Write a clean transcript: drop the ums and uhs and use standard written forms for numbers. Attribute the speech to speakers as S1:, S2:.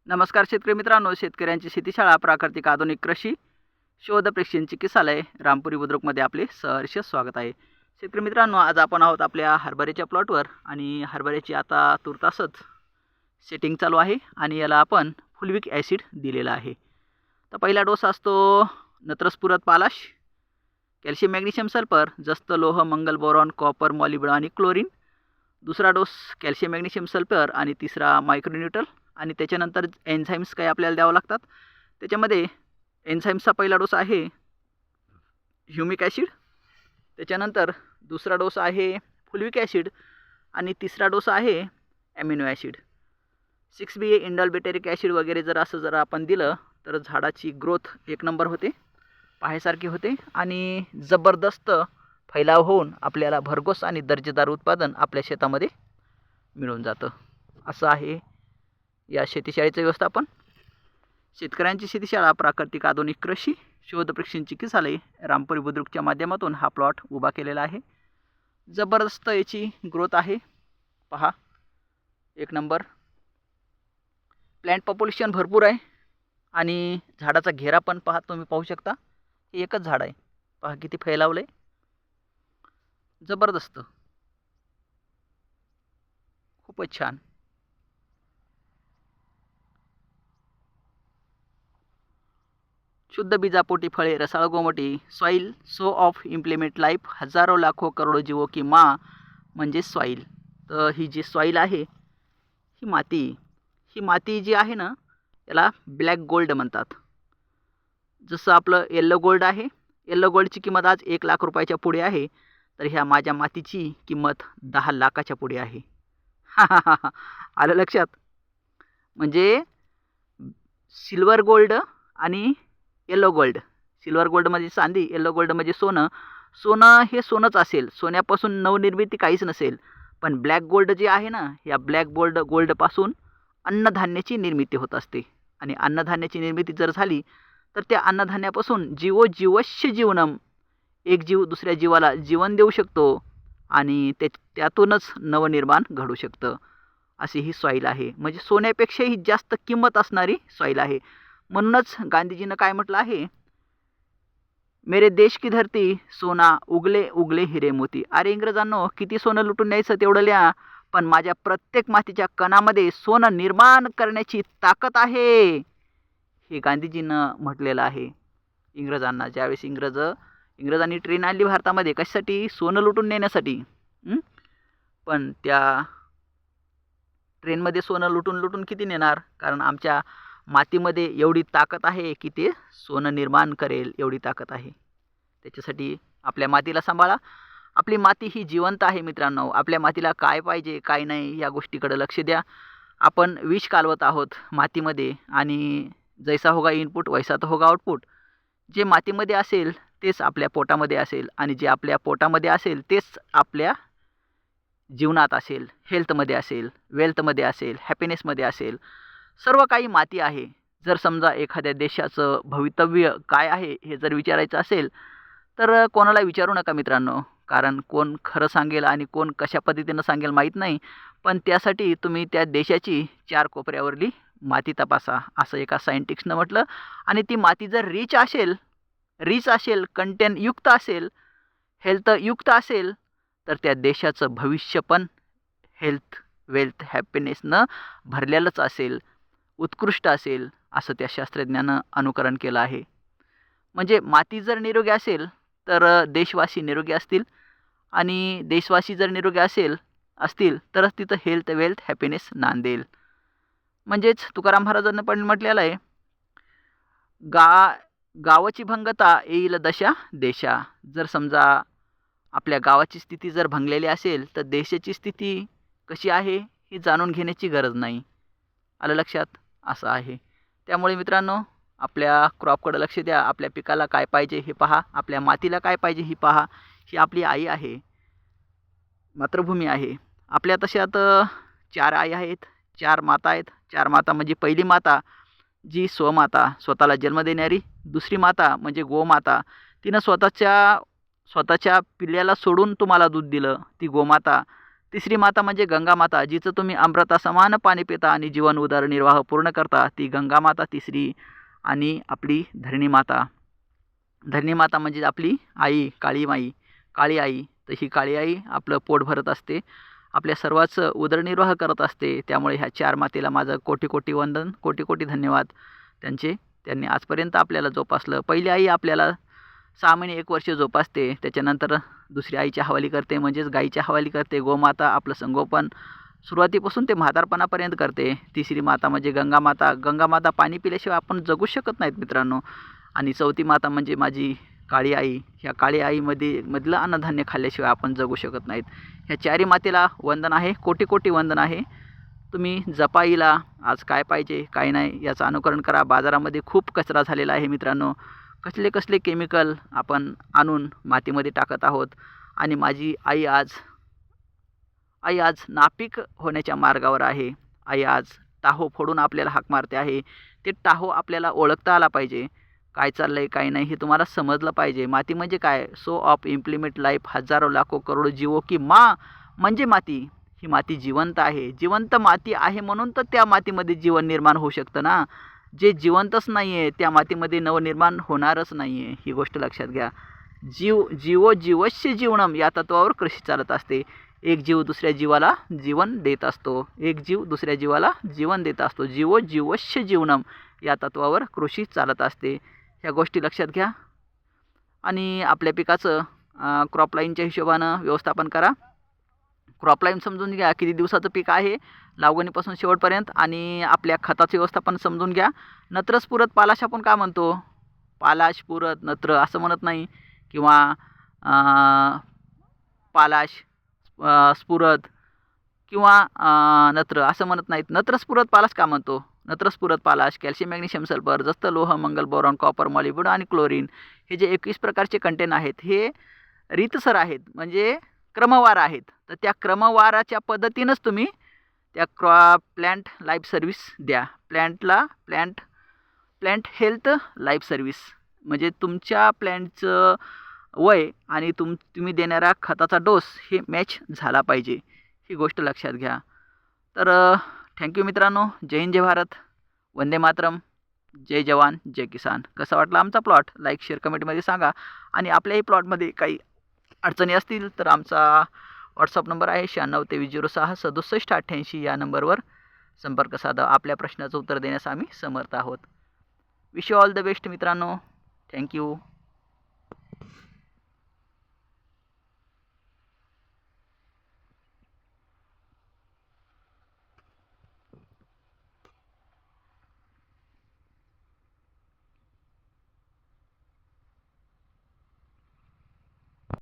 S1: नमस्कार शेतकरी मित्रांनो, शेतकऱ्यांची शेतीशाळा प्राकृतिक आधुनिक कृषी शोध प्रशिक्षण चिकित्सालय रामपुरी बुद्रुकमध्ये आपले सहर्ष स्वागत आहे। शेतकरी मित्रांनो, आज आपण आहोत आपल्या हरभऱ्याच्या प्लॉटवर आणि हरभऱ्याची आता तुर्तासच सेटिंग चालू आहे आणि याला आपण फुलविक ॲसिड दिलेला आहे। तर पहिला डोस असतो नत्रस्फुरत पालाश, कॅल्शियम मॅग्नेशियम सल्फर, जस्त लोह मंगल बोरॉन कॉपर मॉलिब्डेनम आणि क्लोरीन। दुसरा डोस कॅल्शियम मॅग्नेशियम सल्फर आणि तिसरा मायक्रोन्यूट्रल आणि त्याच्यानंतर एन्झाईम्स काही आपल्याला द्यावं लागतात। त्याच्यामध्ये एन्झाईम्सचा पहिला डोस आहे ह्युमिक ॲसिड, त्याच्यानंतर दुसरा डोस आहे फुलविक ॲसिड आणि तिसरा डोस आहे ॲमिनो ॲसिड। 6BA इंडॉलबेटेरिक ॲसिड वगैरे जर आपण दिलं तर झाडाची ग्रोथ एक नंबर होते, पाहायसारखी होते आणि जबरदस्त फैलाव होऊन आपल्याला भरघोस आणि दर्जेदार उत्पादन आपल्या शेतामध्ये मिळून जातं। असं आहे या शेतीशाळेचं व्यवस्थापन। शेतकऱ्यांची शेतीशाळा प्राकृतिक आधुनिक कृषी शोध प्रशिक्षण चिकित्सालय रामपुरी बुद्रुकच्या माध्यमातून हा प्लॉट उभा केलेला आहे। जबरदस्त याची ग्रोथ आहे, पहा एक नंबर। प्लांट पॉप्युलेशन भरपूर आहे आणि झाडाचा घेरा पण पहा, तुम्ही पाहू शकता हे एकच झाड आहे, पहा किती फैलावले, जबरदस्त, खूपच छान। शुद्ध बीजापोटी फळे, रसाळ गोमटी, soil so of implement life, हजारो लाखो करोडो जीवो की माँ म्हणजे सॉइल। तर ही जी सॉइल आहे, ही माती जी आहे ना, याला ब्लॅक गोल्ड म्हणतात। जसं आपलं येल्लो गोल्ड आहे, येल्लो गोल्डची किंमत आज 1 लाख रुपयाच्या पुढे आहे, तर ह्या माझ्या मातीची किंमत 10 लाखाच्या पुढे आहे। आलं लक्षात? म्हणजे सिल्वर गोल्ड आणि येल्लो गोल्ड, सिल्वर गोल्ड म्हणजे चांदी, येल्लो गोल्ड म्हणजे सोनं। सोनं हे सोनंच असेल, सोन्यापासून नवनिर्मिती काहीच नसेल, पण ब्लॅक गोल्ड जे आहे ना, या ब्लॅक गोल्डपासून अन्नधान्याची निर्मिती होत असते आणि अन्नधान्याची निर्मिती जर झाली तर त्या अन्नधान्यापासून जीवस्य जीवनम, एक जीव दुसऱ्या जीवाला जीवन देऊ शकतो आणि त्यातूनच नवनिर्माण घडू शकतं। अशी ही सॉइल आहे, म्हणजे सोन्यापेक्षाही जास्त किंमत असणारी सॉइल आहे। म्हणूनच गांधीजीनं काय म्हटलं आहे, मेरे देश की धरती सोना उगले उगले हिरे मोती। अरे इंग्रजांनो, किती सोनं लुटून न्यायचं तेवढं लिहा, पण माझ्या प्रत्येक मातीच्या कणामध्ये सोनं निर्माण करण्याची ताकद आहे, हे गांधीजीनं म्हटलेलं आहे इंग्रजांना। ज्यावेळेस इंग्रजांनी ट्रेन आणली भारतामध्ये, कशासाठी? सोनं लुटून नेण्यासाठी। पण त्या ट्रेनमध्ये सोनं लुटून किती नेणार? कारण आमच्या मातीमध्ये एवढी ताकद आहे की ते सोनं निर्माण करेल, एवढी ताकद आहे। त्याच्यासाठी आपल्या मातीला सांभाळा। आपली माती ही जिवंत आहे मित्रांनो, आपल्या मातीला काय पाहिजे काय नाही या गोष्टीकडे लक्ष द्या। आपण विष कालवत आहोत मातीमध्ये आणि जैसा होगा इनपुट वैसा तो होगा आउटपुट। जे मातीमध्ये असेल तेच आपल्या पोटामध्ये असेल आणि जे आपल्या पोटामध्ये असेल तेच आपल्या जीवनात असेल, हेल्थमध्ये असेल, वेल्थमध्ये असेल, हॅपीनेसमध्ये असेल, सर्व काही माती आहे। जर समजा एखाद्या देशाचं भवितव्य काय आहे हे जर विचारायचं असेल तर कोणाला विचारू नका मित्रांनो, कारण कोण खरं सांगेल आणि कोण कशा पद्धतीनं सांगेल माहीत नाही। पण त्यासाठी तुम्ही त्या देशाची 4 कोपऱ्यावरली माती तपासा, असं एका सायंटिस्टनं म्हटलं। आणि ती माती जर रिच असेल, कंटेनयुक्त असेल, हेल्थयुक्त असेल, तर त्या देशाचं भविष्य पण हेल्थ, वेल्थ, हॅपीनेसनं भरलेलंच असेल, उत्कृष्ट असेल, असं त्या शास्त्रज्ञानं अनुकरण केलं आहे। म्हणजे माती जर निरोगी असेल तर देशवासी निरोगी असतील आणि देशवासी जर निरोगी असतील तरच तिथं हेल्थ, वेल्थ, हॅपीनेस नांदेल। म्हणजेच तुकाराम महाराजांनी पण म्हटलेलं आहे, गावाची भंगता येईल दशा देशा। जर समजा आपल्या गावाची स्थिती जर भंगलेली असेल तर देशाची स्थिती कशी आहे हे जाणून घेण्याची गरज नाही। आलं लक्षात? असं आहे। त्यामुळे मित्रांनो, आपल्या क्रॉपकडे लक्ष द्या, आपल्या पिकाला काय पाहिजे हे पहा, आपल्या मातीला काय पाहिजे हे पहा। ही आपली आई आहे, मातृभूमी आहे। आपल्या तशात 4 आई आहेत, 4 माता आहेत। 4 माता म्हणजे पहिली माता जी स्वमाता, स्वतःला जन्म देणारी। दुसरी माता म्हणजे गोमाता, तिनं स्वतःच्या पिल्ल्याला सोडून तुम्हाला दूध दिलं, ती गोमाता। तिसरी माता म्हणजे गंगा माता, जिचं तुम्ही अमृता समान पाणी पिता आणि जीवन उदरनिर्वाह पूर्ण करता, ती गंगा माता तिसरी. आणि आपली धरणी माता. धरणी माता म्हणजे आपली आई, काळी माई, काळी आई. तर ही काळी आई आपलं पोट भरत असते, आपल्या सर्वांचं उदरनिर्वाह करत असते. त्यामुळे ह्या 4 मातेला माझं कोटी कोटी वंदन, कोटी कोटी धन्यवाद त्यांनी आजपर्यंत आपल्याला जोपासलं. पहिली आई आपल्याला 6 महिने 1 वर्ष जोपासते, त्याच्यानंतर दुसरी आईच्या हवाली करते, म्हणजेच गाईच्या हवाली करते. गोमाता आपलं संगोपन सुरुवातीपासून ते म्हातारपणापर्यंत करते. तिसरी माता म्हणजे गंगा माता. गंगा माता पाणी पिल्याशिवाय आपण जगू शकत नाहीत मित्रांनो. आणि चौथी माता म्हणजे माझी काळी आई. ह्या काळी मधलं अन्नधान्य खाल्ल्याशिवाय आपण जगू शकत नाहीत. ह्या 4ही मातेला वंदन आहे, कोटी कोटी वंदन आहे. तुम्ही जपा हिला. आज काय पाहिजे काय नाही याचं अनुकरण करा. बाजारामध्ये खूप कचरा झालेला आहे मित्रांनो. कसले कसले केमिकल आपण आणून मातीमध्ये टाकत आहोत. आणि माझी आई आज नापीक होण्याच्या मार्गावर आहे. आई आज टाहो फोडून आपल्याला हाक मारते आहे. ते टाहो आपल्याला ओळखता आला पाहिजे. काय चाललंय काय नाही हे तुम्हाला समजलं पाहिजे. माती म्हणजे काय? सो ऑफ इम्प्लिमेंट लाईफ, हजारो लाखो करोडो जीवो की माँ म्हणजे माती. ही माती जिवंत आहे. जिवंत माती आहे म्हणून तर त्या मातीमध्ये जीवन निर्माण होऊ शकतं ना. जे जिवंतच नाही आहे त्या मातीमध्ये नवनिर्माण होणारच नाही आहे. ही गोष्ट लक्षात घ्या. जीवो जीवस्य जीवनम या तत्वावर कृषी चालत असते. एक जीव दुसऱ्या जीवाला जीवन देत असतो. एक जीव दुसऱ्या जीवाला जीवन देत असतो. जीवो जीवस्य जीवनम या तत्वावर कृषी चालत असते. ह्या गोष्टी लक्षात घ्या. आणि आपल्या पिकाचं क्रॉप लाईनच्या हिशोबानं व्यवस्थापन करा. क्रॉप लाईन समजून घ्या, किती दिवसाचं पीक आहे लागवणीपासून शेवटपर्यंत. आणि आपल्या खताचं व्यवस्थापन समजून घ्या. नत्रच पुरत पालाश आपण का म्हणतो? पालाश पुरत नत्र असं म्हणत नाही, किंवा पालाश स्फुरत किंवा नत्र असं म्हणत नाहीत. नत्रस्फुरत पालाश का म्हणतो? नत्रस्फुरत पालाश कॅल्शियम, मॅग्नेशियम, सल्फर, जस्त लोह, मंगल, बोरॉन, कॉपर, मॉलिब्डेनम आणि क्लोरीन हे जे 21 प्रकारचे कंटेन आहेत हे रीतसर आहेत, म्हणजे क्रमवार आहेत. तर त्या क्रमवाराच्या पद्धतीनंच तुम्ही त्या प्लॅन्ट लाईफ सर्व्हिस द्या. प्लॅन्ट हेल्थ लाईफ सर्व्हिस म्हणजे तुमच्या प्लॅन्टचं वय आणि तुम्ही देणाऱ्या खताचा डोस हे मॅच झाला पाहिजे. ही गोष्ट लक्षात घ्या. तर थँक्यू मित्रांनो. जय हिंद, जय भारत, वंदे मातरम, जय जवान, जय किसान. कसा वाटला आमचा प्लॉट? लाईक, शेअर, कमेंटमध्ये सांगा. आणि आपल्याही प्लॉटमध्ये काही अडचणी असतील तर आमचा व्हॉट्सअप नंबर आहे 9623066788. या नंबरवर संपर्क साधा. आपल्या प्रश्नाचं उत्तर देण्यास आम्ही समर्थ आहोत. Wish you all the best मित्रांनो. थँक्यू.